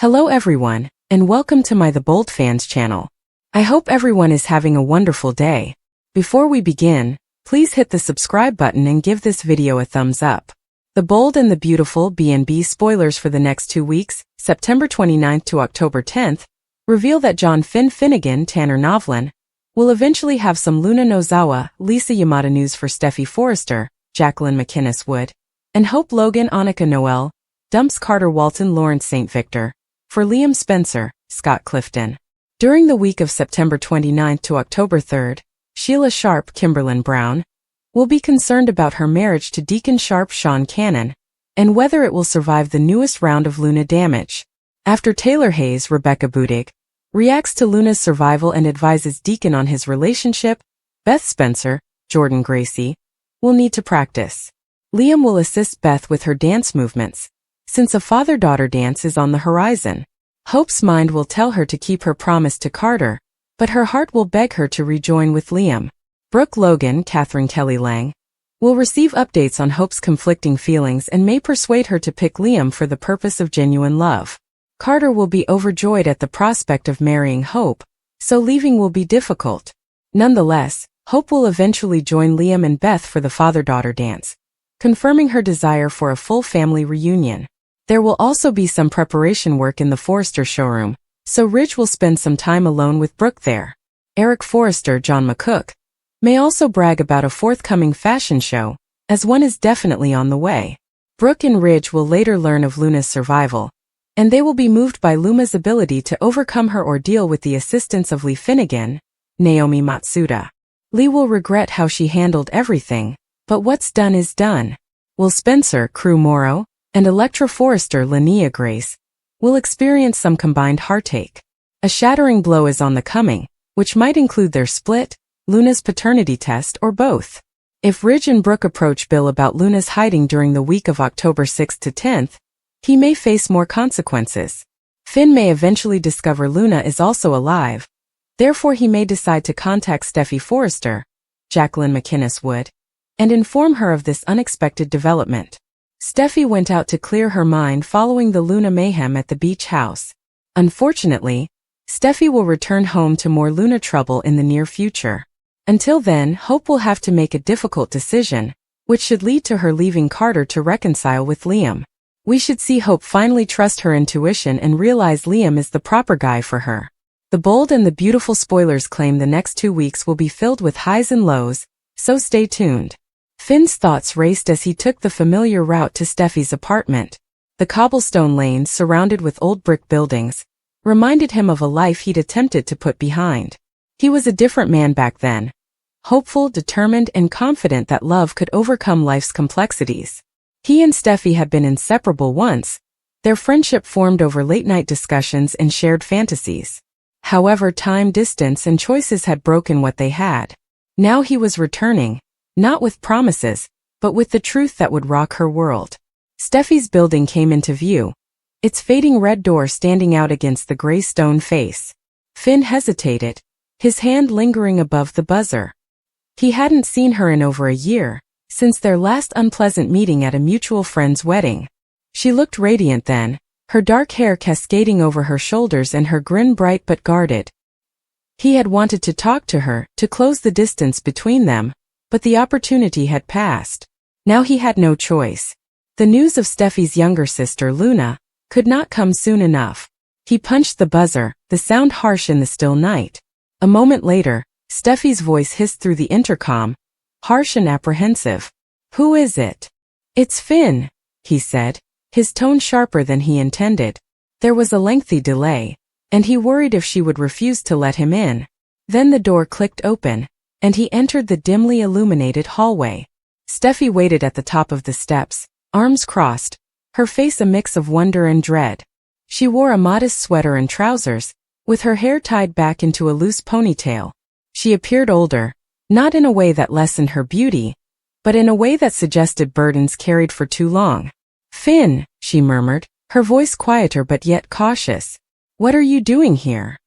Hello everyone, and welcome to my The Bold Fans channel. I hope everyone is having a wonderful day. Before we begin, please hit the subscribe button and give this video a thumbs up. The Bold and the Beautiful B&B spoilers for the next 2 weeks, September 29th to October 10th, reveal that John Finnegan Tanner Novlan will eventually have some Luna Nozawa, Lisa Yamada news for Steffi Forrester, Jacqueline McInnes Wood, and Hope Logan Annika Noel, dumps Carter Walton Lawrence St. Victor, for Liam Spencer, Scott Clifton. During the week of September 29th to October 3rd, Sheila Sharp Kimberlyn Brown will be concerned about her marriage to Deacon Sharp Sean Cannon, and whether it will survive the newest round of Luna damage. After Taylor Hayes Rebecca Budig reacts to Luna's survival and advises Deacon on his relationship, Beth Spencer, Jordan Gracie, will need to practice. Liam will assist Beth with her dance movements, since a father-daughter dance is on the horizon. Hope's mind will tell her to keep her promise to Carter, but her heart will beg her to rejoin with Liam. Brooke Logan Catherine Kelly Lang will receive updates on Hope's conflicting feelings and may persuade her to pick Liam for the purpose of genuine love. Carter will be overjoyed at the prospect of marrying Hope, so leaving will be difficult. Nonetheless, Hope will eventually join Liam and Beth for the father-daughter dance, confirming her desire for a full family reunion. There will also be some preparation work in the Forrester showroom, so Ridge will spend some time alone with Brooke there. Eric Forrester John McCook may also brag about a forthcoming fashion show, as one is definitely on the way. Brooke and Ridge will later learn of Luna's survival, and they will be moved by Luna's ability to overcome her ordeal with the assistance of Lee Finnegan, Naomi Matsuda. Lee will regret how she handled everything, but what's done is done. Will Spencer Crew Morrow and Electra Forrester Linnea Grace will experience some combined heartache. A shattering blow is on the coming, which might include their split, Luna's paternity test, or both. If Ridge and Brooke approach Bill about Luna's hiding during the week of October 6th to 10th, he may face more consequences. Finn may eventually discover Luna is also alive, therefore he may decide to contact Steffi Forrester, Jacqueline McInnes Wood, and inform her of this unexpected development. Steffi went out to clear her mind following the Luna mayhem at the beach house. Unfortunately, Steffi will return home to more Luna trouble in the near future. Until then, Hope will have to make a difficult decision, which should lead to her leaving Carter to reconcile with Liam. We should see Hope finally trust her intuition and realize Liam is the proper guy for her. The Bold and the Beautiful spoilers claim the next 2 weeks will be filled with highs and lows, so stay tuned. Finn's thoughts raced as he took the familiar route to Steffi's apartment. The cobblestone lanes surrounded with old brick buildings reminded him of a life he'd attempted to put behind. He was a different man back then, hopeful, determined, and confident that love could overcome life's complexities. He and Steffi had been inseparable once. Their friendship formed over late-night discussions and shared fantasies. However, time, distance, and choices had broken what they had. Now he was returning, not with promises, but with the truth that would rock her world. Steffi's building came into view, its fading red door standing out against the gray stone face. Finn hesitated, his hand lingering above the buzzer. He hadn't seen her in over a year, since their last unpleasant meeting at a mutual friend's wedding. She looked radiant then, her dark hair cascading over her shoulders and her grin bright but guarded. He had wanted to talk to her, to close the distance between them, but the opportunity had passed. Now he had no choice. The news of Steffi's younger sister Luna could not come soon enough. He punched the buzzer, the sound harsh in the still night. A moment later, Steffi's voice hissed through the intercom, harsh and apprehensive. "Who is it?" "It's Finn," he said, his tone sharper than he intended. There was a lengthy delay, and he worried if she would refuse to let him in. Then the door clicked open, and he entered the dimly illuminated hallway. Steffi waited at the top of the steps, arms crossed, her face a mix of wonder and dread. She wore a modest sweater and trousers, with her hair tied back into a loose ponytail. She appeared older, not in a way that lessened her beauty, but in a way that suggested burdens carried for too long. "Finn," she murmured, her voice quieter but yet cautious. "What are you doing here?"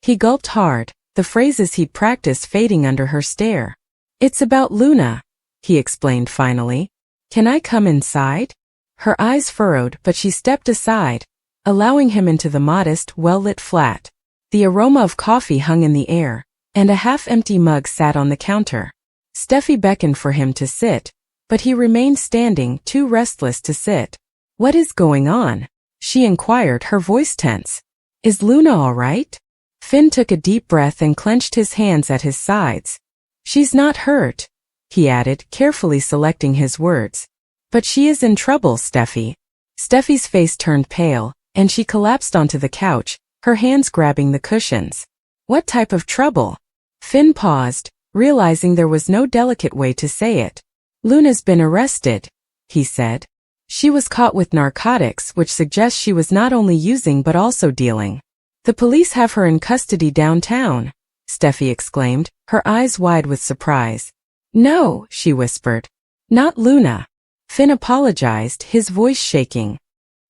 He gulped hard, the phrases he'd practiced fading under her stare. "It's about Luna," he explained finally. "Can I come inside?" Her eyes furrowed, but she stepped aside, allowing him into the modest, well-lit flat. The aroma of coffee hung in the air, and a half-empty mug sat on the counter. Steffi beckoned for him to sit, but he remained standing, too restless to sit. "What is going on?" she inquired, her voice tense. "Is Luna all right?" Finn took a deep breath and clenched his hands at his sides. "She's not hurt," he added, carefully selecting his words. "But she is in trouble, Steffi." Steffi's face turned pale, and she collapsed onto the couch, her hands grabbing the cushions. "What type of trouble?" Finn paused, realizing there was no delicate way to say it. "Luna's been arrested," he said. "She was caught with narcotics, which suggests she was not only using but also dealing. The police have her in custody downtown," Steffi exclaimed, her eyes wide with surprise. "No," she whispered. "Not Luna." Finn apologized, his voice shaking.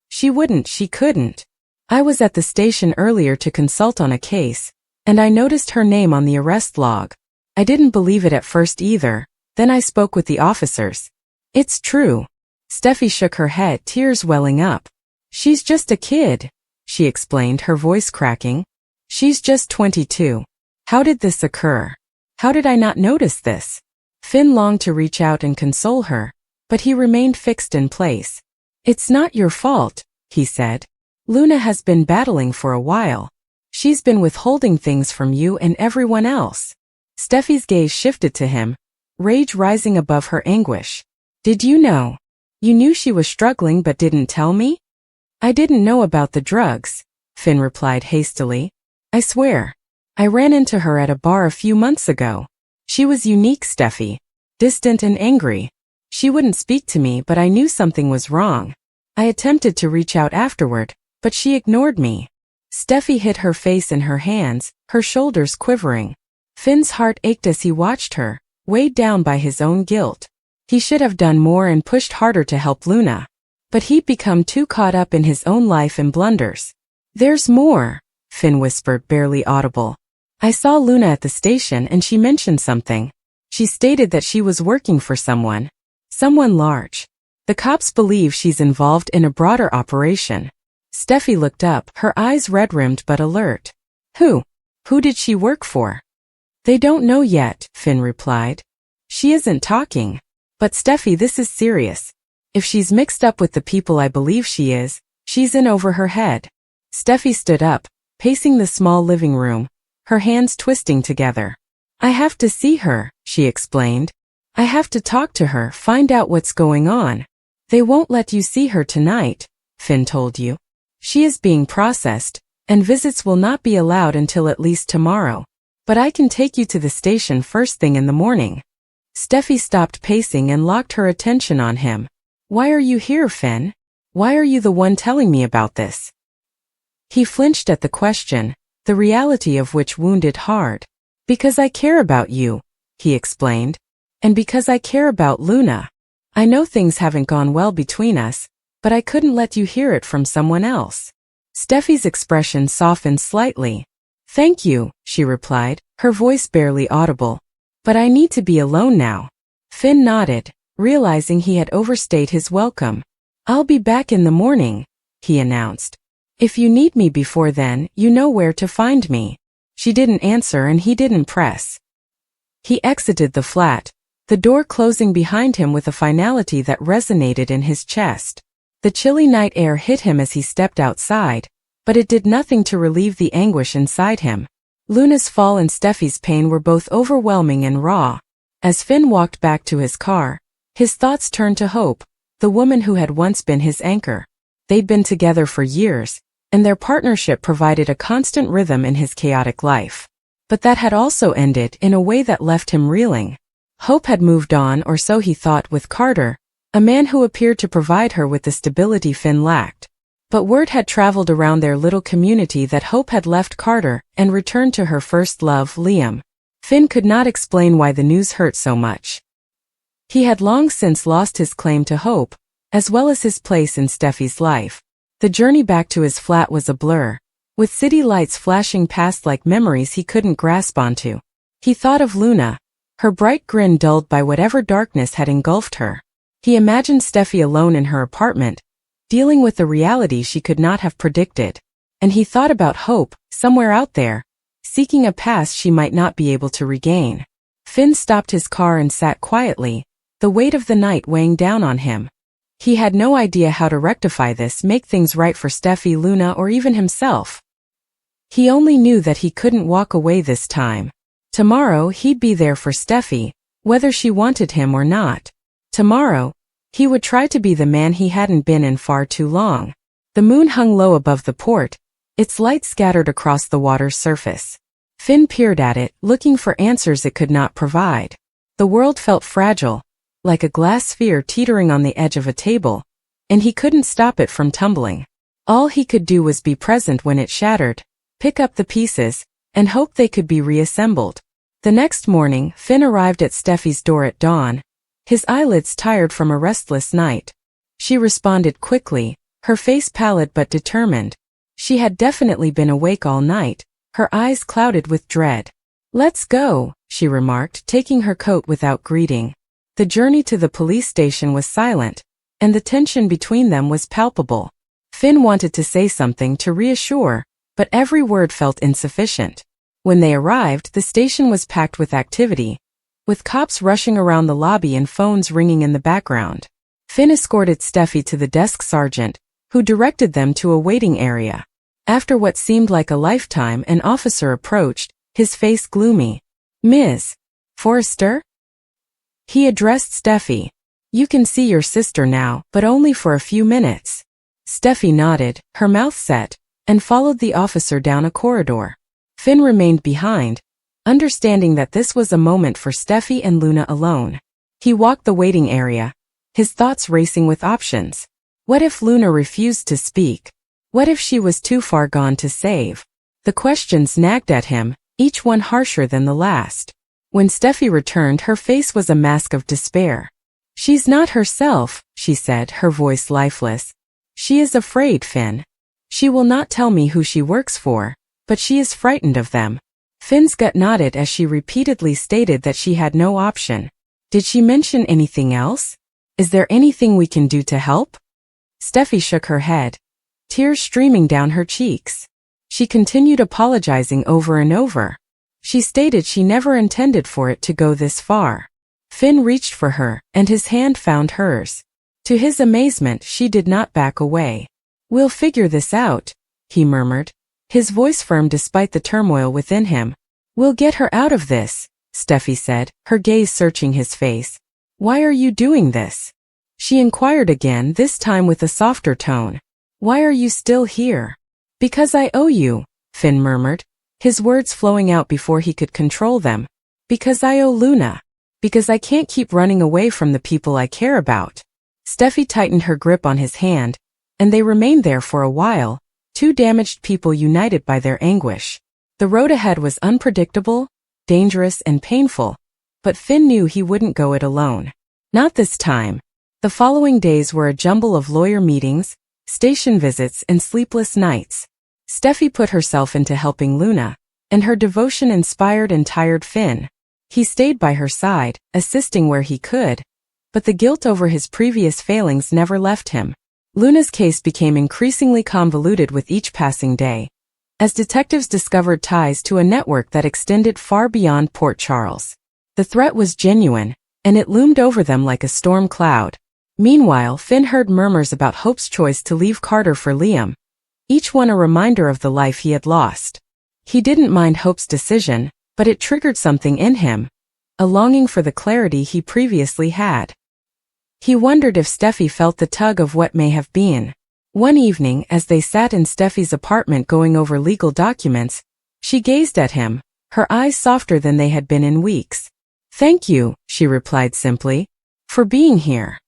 She couldn't. "I was at the station earlier to consult on a case, and I noticed her name on the arrest log. I didn't believe it at first either, then I spoke with the officers. It's true." Steffi shook her head, tears welling up. "She's just a kid," she explained, her voice cracking. "She's just 22. How did this occur? How did I not notice this?" Finn longed to reach out and console her, but he remained fixed in place. "It's not your fault," he said. "Luna has been battling for a while. She's been withholding things from you and everyone else." Steffi's gaze shifted to him, rage rising above her anguish. "Did you know? You knew she was struggling but didn't tell me?" "I didn't know about the drugs," Finn replied hastily. "I swear. I ran into her at a bar a few months ago. She was unique, Steffi. Distant and angry. She wouldn't speak to me, but I knew something was wrong. I attempted to reach out afterward, but she ignored me." Steffi hid her face in her hands, her shoulders quivering. Finn's heart ached as he watched her, weighed down by his own guilt. He should have done more and pushed harder to help Luna. But he'd become too caught up in his own life and blunders. "There's more," Finn whispered, barely audible. "I saw Luna at the station and she mentioned something. She stated that she was working for someone large. The cops believe she's involved in a broader operation." Steffi looked up, her eyes red-rimmed but alert. Who did she work for?" "They don't know yet," Finn replied. "She isn't talking. But Steffi, this is serious. If she's mixed up with the people I believe she is, she's in over her head." Steffi stood up, pacing the small living room, her hands twisting together. "I have to see her," she explained. "I have to talk to her, find out what's going on." "They won't let you see her tonight," Finn told you. "She is being processed, and visits will not be allowed until at least tomorrow. But I can take you to the station first thing in the morning." Steffi stopped pacing and locked her attention on him. "Why are you here, Finn? Why are you the one telling me about this?" He flinched at the question, the reality of which wounded hard. "Because I care about you," he explained. "And because I care about Luna. I know things haven't gone well between us, but I couldn't let you hear it from someone else." Steffi's expression softened slightly. "Thank you," she replied, her voice barely audible. "But I need to be alone now." Finn nodded, realizing he had overstayed his welcome. "I'll be back in the morning," he announced. "If you need me before then, you know where to find me." She didn't answer and he didn't press. He exited the flat, the door closing behind him with a finality that resonated in his chest. The chilly night air hit him as he stepped outside, but it did nothing to relieve the anguish inside him. Luna's fall and Steffi's pain were both overwhelming and raw. As Finn walked back to his car, his thoughts turned to Hope, the woman who had once been his anchor. They'd been together for years, and their partnership provided a constant rhythm in his chaotic life. But that had also ended in a way that left him reeling. Hope had moved on, or so he thought, with Carter, a man who appeared to provide her with the stability Finn lacked. But word had traveled around their little community that Hope had left Carter and returned to her first love, Liam. Finn could not explain why the news hurt so much. He had long since lost his claim to Hope, as well as his place in Steffi's life. The journey back to his flat was a blur, with city lights flashing past like memories he couldn't grasp onto. He thought of Luna, her bright grin dulled by whatever darkness had engulfed her. He imagined Steffi alone in her apartment, dealing with a reality she could not have predicted. And he thought about Hope, somewhere out there, seeking a past she might not be able to regain. Finn stopped his car and sat quietly, the weight of the night weighing down on him. He had no idea how to rectify this, make things right for Steffi, Luna, or even himself. He only knew that he couldn't walk away this time. Tomorrow he'd be there for Steffi, whether she wanted him or not. Tomorrow, he would try to be the man he hadn't been in far too long. The moon hung low above the port, its light scattered across the water's surface. Finn peered at it, looking for answers it could not provide. The world felt fragile, like a glass sphere teetering on the edge of a table, and he couldn't stop it from tumbling. All he could do was be present when it shattered, pick up the pieces, and hope they could be reassembled. The next morning, Finn arrived at Steffi's door at dawn, his eyelids tired from a restless night. She responded quickly, her face pallid but determined. She had definitely been awake all night, her eyes clouded with dread. "Let's go," she remarked, taking her coat without greeting. The journey to the police station was silent, and the tension between them was palpable. Finn wanted to say something to reassure, but every word felt insufficient. When they arrived, the station was packed with activity, with cops rushing around the lobby and phones ringing in the background. Finn escorted Steffi to the desk sergeant, who directed them to a waiting area. After what seemed like a lifetime, an officer approached, his face gloomy. "Ms. Forrester?" He addressed Steffi. "You can see your sister now, but only for a few minutes." Steffi nodded, her mouth set, and followed the officer down a corridor. Finn remained behind, understanding that this was a moment for Steffi and Luna alone. He walked the waiting area, his thoughts racing with options. What if Luna refused to speak? What if she was too far gone to save? The questions nagged at him, each one harsher than the last. When Steffi returned, her face was a mask of despair. "She's not herself," she said, her voice lifeless. "She is afraid, Finn. She will not tell me who she works for, but she is frightened of them." Finn's gut nodded as she repeatedly stated that she had no option. "Did she mention anything else? Is there anything we can do to help?" Steffi shook her head, tears streaming down her cheeks. She continued apologizing over and over. She stated she never intended for it to go this far. Finn reached for her, and his hand found hers. To his amazement, she did not back away. "We'll figure this out," he murmured, his voice firm despite the turmoil within him. "We'll get her out of this," Steffi said, her gaze searching his face. "Why are you doing this?" She inquired again, this time with a softer tone. "Why are you still here?" "Because I owe you," Finn murmured, his words flowing out before he could control them. "Because I owe Luna. Because I can't keep running away from the people I care about." Steffi tightened her grip on his hand, and they remained there for a while, two damaged people united by their anguish. The road ahead was unpredictable, dangerous, and painful, but Finn knew he wouldn't go it alone. Not this time. The following days were a jumble of lawyer meetings, station visits, and sleepless nights. Steffi put herself into helping Luna, and her devotion inspired and tired Finn. He stayed by her side, assisting where he could, but the guilt over his previous failings never left him. Luna's case became increasingly convoluted with each passing day, as detectives discovered ties to a network that extended far beyond Port Charles. The threat was genuine, and it loomed over them like a storm cloud. Meanwhile, Finn heard murmurs about Hope's choice to leave Carter for Liam, each one a reminder of the life he had lost. He didn't mind Hope's decision, but it triggered something in him, a longing for the clarity he previously had. He wondered if Steffi felt the tug of what may have been. One evening, as they sat in Steffi's apartment going over legal documents, she gazed at him, her eyes softer than they had been in weeks. "Thank you," she replied simply, "for being here."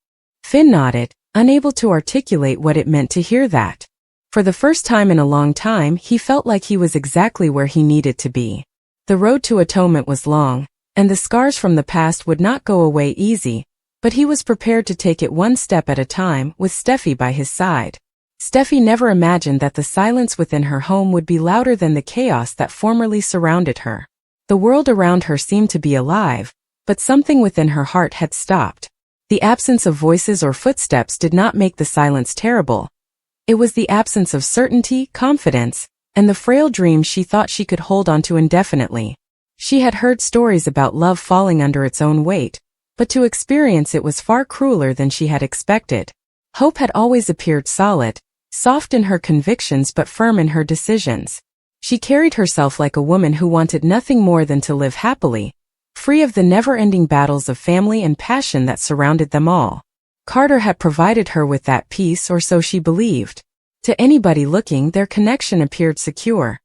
Finn nodded, unable to articulate what it meant to hear that. For the first time in a long time, he felt like he was exactly where he needed to be. The road to atonement was long, and the scars from the past would not go away easy, but he was prepared to take it one step at a time, with Steffi by his side. Steffi never imagined that the silence within her home would be louder than the chaos that formerly surrounded her. The world around her seemed to be alive, but something within her heart had stopped. The absence of voices or footsteps did not make the silence terrible. It was the absence of certainty, confidence, and the frail dreams she thought she could hold onto indefinitely. She had heard stories about love falling under its own weight, but to experience it was far crueler than she had expected. Hope had always appeared solid, soft in her convictions but firm in her decisions. She carried herself like a woman who wanted nothing more than to live happily, free of the never-ending battles of family and passion that surrounded them all. Carter had provided her with that peace, or so she believed. To anybody looking, their connection appeared secure,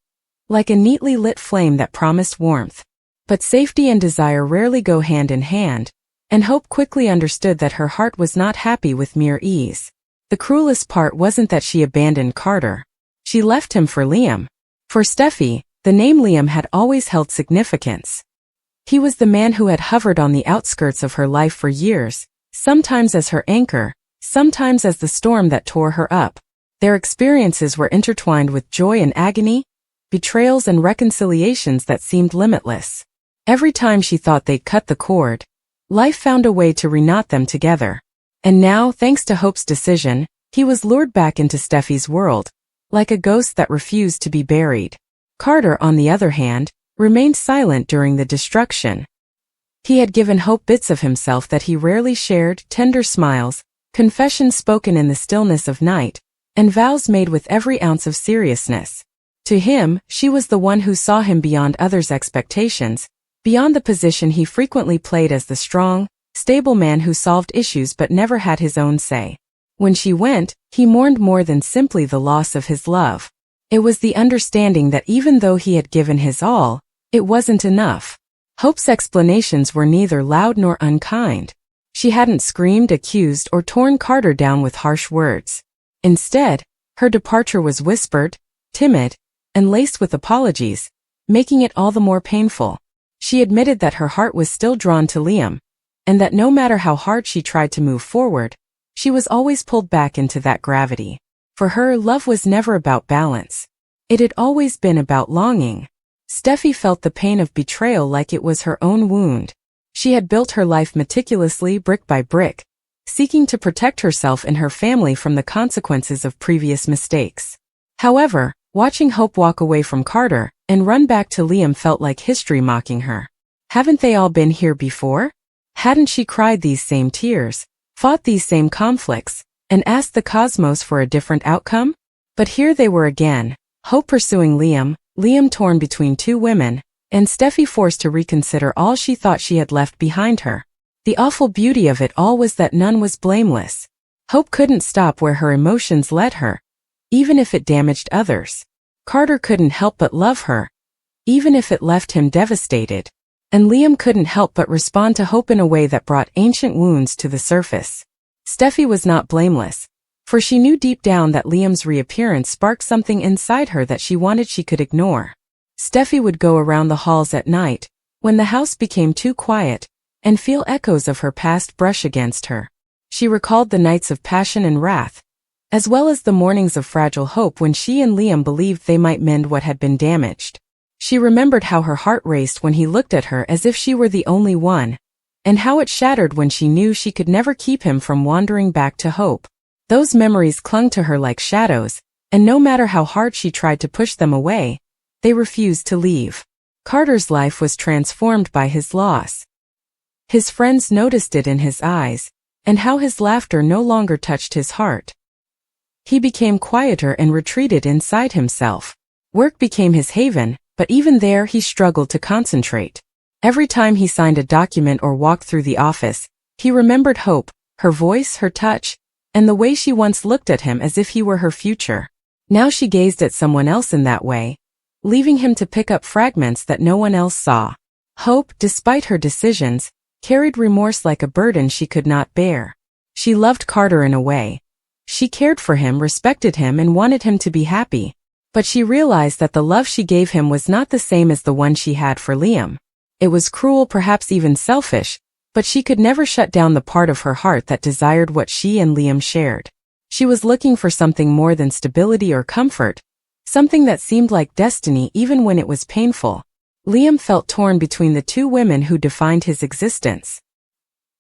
like a neatly lit flame that promised warmth. But safety and desire rarely go hand in hand, and Hope quickly understood that her heart was not happy with mere ease. The cruelest part wasn't that she abandoned Carter. She left him for Liam. For Steffi, the name Liam had always held significance. He was the man who had hovered on the outskirts of her life for years, sometimes as her anchor, sometimes as the storm that tore her up. Their experiences were intertwined with joy and agony, betrayals and reconciliations that seemed limitless. Every time she thought they'd cut the cord, life found a way to reknot them together. And now, thanks to Hope's decision, he was lured back into Steffi's world, like a ghost that refused to be buried. Carter, on the other hand, remained silent during the destruction. He had given Hope bits of himself that he rarely shared, tender smiles, confessions spoken in the stillness of night, and vows made with every ounce of seriousness. To him, she was the one who saw him beyond others' expectations, beyond the position he frequently played as the strong, stable man who solved issues but never had his own say. When she went, he mourned more than simply the loss of his love. It was the understanding that even though he had given his all, it wasn't enough. Hope's explanations were neither loud nor unkind. She hadn't screamed, accused, or torn Carter down with harsh words. Instead, her departure was whispered, timid, and laced with apologies, making it all the more painful. She admitted that her heart was still drawn to Liam, and that no matter how hard she tried to move forward, she was always pulled back into that gravity. For her, love was never about balance. It had always been about longing. Steffi felt the pain of betrayal like it was her own wound. She had built her life meticulously, brick by brick, seeking to protect herself and her family from the consequences of previous mistakes. However, watching Hope walk away from Carter and run back to Liam felt like history mocking her. Haven't they all been here before? Hadn't she cried these same tears, fought these same conflicts, and asked the cosmos for a different outcome? But here they were again, Hope pursuing Liam, Liam torn between two women, and Steffi forced to reconsider all she thought she had left behind her. The awful beauty of it all was that none was blameless. Hope couldn't stop where her emotions led her, even if it damaged others. Carter couldn't help but love her, even if it left him devastated. And Liam couldn't help but respond to Hope in a way that brought ancient wounds to the surface. Steffi was not blameless, for she knew deep down that Liam's reappearance sparked something inside her that she wanted she could ignore. Steffi would go around the halls at night, when the house became too quiet, and feel echoes of her past brush against her. She recalled the nights of passion and wrath, as well as the mornings of fragile hope when she and Liam believed they might mend what had been damaged. She remembered how her heart raced when he looked at her as if she were the only one, and how it shattered when she knew she could never keep him from wandering back to Hope. Those memories clung to her like shadows, and no matter how hard she tried to push them away, they refused to leave. Carter's life was transformed by his loss. His friends noticed it in his eyes, and how his laughter no longer touched his heart. He became quieter and retreated inside himself. Work became his haven, but even there he struggled to concentrate. Every time he signed a document or walked through the office, he remembered Hope, her voice, her touch, and the way she once looked at him as if he were her future. Now she gazed at someone else in that way, leaving him to pick up fragments that no one else saw. Hope, despite her decisions, carried remorse like a burden she could not bear. She loved Carter in a way. She cared for him, respected him, and wanted him to be happy. But she realized that the love she gave him was not the same as the one she had for Liam. It was cruel, perhaps even selfish, but she could never shut down the part of her heart that desired what she and Liam shared. She was looking for something more than stability or comfort, something that seemed like destiny even when it was painful. Liam felt torn between the two women who defined his existence.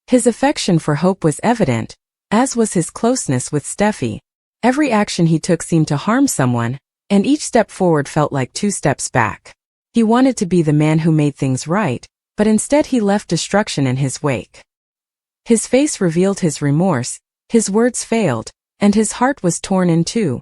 His affection for Hope was evident, as was his closeness with Steffi. Every action he took seemed to harm someone, and each step forward felt like 2 steps back. He wanted to be the man who made things right, but instead he left destruction in his wake. His face revealed his remorse, his words failed, and his heart was torn in two.